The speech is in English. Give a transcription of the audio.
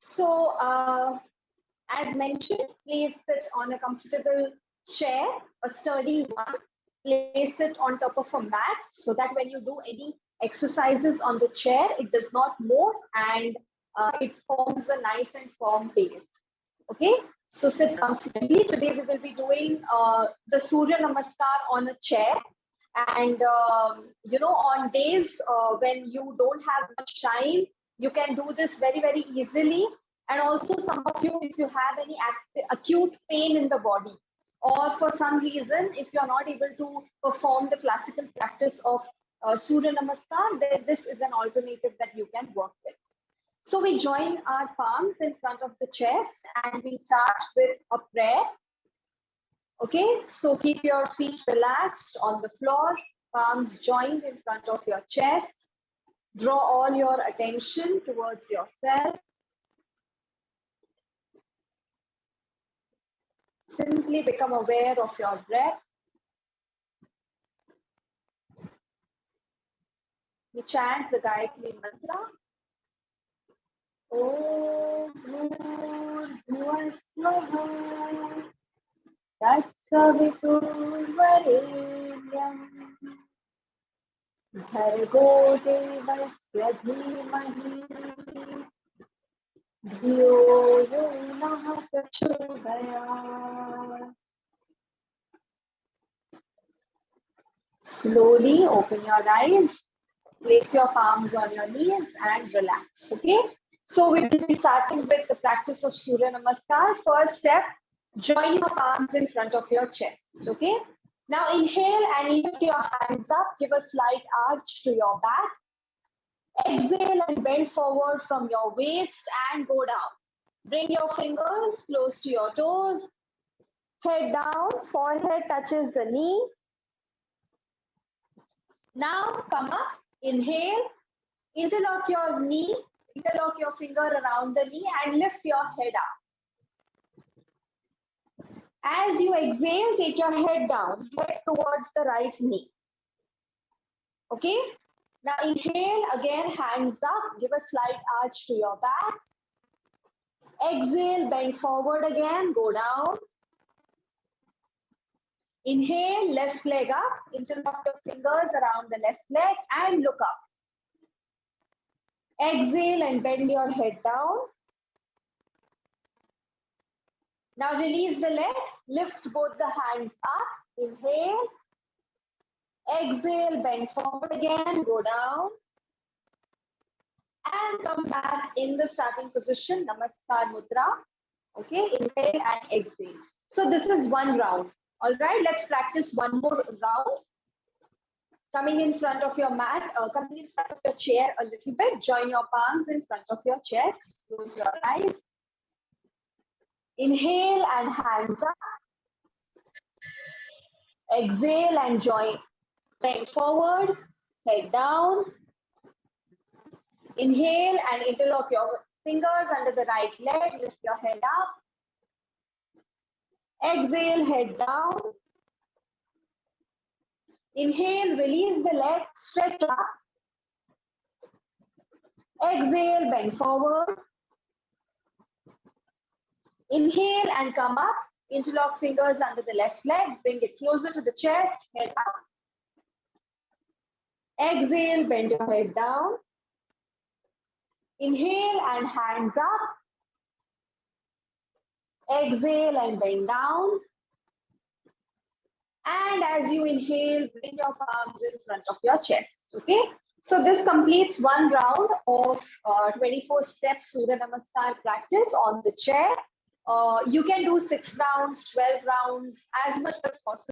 So, as mentioned, please sit on a comfortable chair, a sturdy one. Place it on top of a mat so that when you do any exercises on the chair, it does not move and it forms a nice and firm base. Okay, so sit comfortably. Today we will be doing the Suryanamaskar on a chair. And on days when you don't have much time, you can do this very, very easily. And also, some of you, if you have any acute pain in the body, or for some reason, if you are not able to perform the classical practice of Surya Namaskar, then this is an alternative that you can work with. So we join our palms in front of the chest and we start with a prayer. Okay, so keep your feet relaxed on the floor, palms joined in front of your chest. Draw all your attention towards yourself. Simply become aware of your breath. We chant the Gayatri mantra. Om Bhur Swaha Tatsaviturvarenyam Bhargo Devasya Dhimahi Dhiyo Yo Nah Prachodayat. Slowly open your eyes, place your palms on your knees and relax, okay? So we will be starting with the practice of Surya Namaskar. First step, join your palms in front of your chest, okay? Now inhale and lift your hands up, give a slight arch to your back. Exhale and bend forward from your waist and go down. Bring your fingers close to your toes. Head down, forehead touches the knee. Now come up, inhale, interlock your knee, interlock your finger around the knee and lift your head up. As you exhale, take your head down, head towards the right knee. Okay? Now inhale, again hands up, give a slight arch to your back. Exhale, bend forward again, go down. Inhale, left leg up, interlock your fingers around the left leg and look up. Exhale and bend your head down. Now release the leg, lift both the hands up. Inhale. Exhale, bend forward again, go down. And come back in the starting position, Namaskar Mudra. Okay, inhale and exhale. So this is one round. All right, let's practice one more round. Coming in front of your mat, coming in front of your chair a little bit. Join your palms in front of your chest. Close your eyes. Inhale and hands up. Exhale and join. Bend forward, head down. Inhale and interlock your fingers under the right leg. Lift your head up. Exhale, head down. Inhale, release the leg, stretch up. Exhale, bend forward. Inhale and come up. Interlock fingers under the left leg. Bring it closer to the chest, head up. Exhale, bend your head down. Inhale and hands up. Exhale and bend down. And as you inhale, bring your palms in front of your chest, okay? So this completes one round of 24 steps Surya Namaskar practice on the chair. You can do 6 rounds, 12 rounds, as much as possible.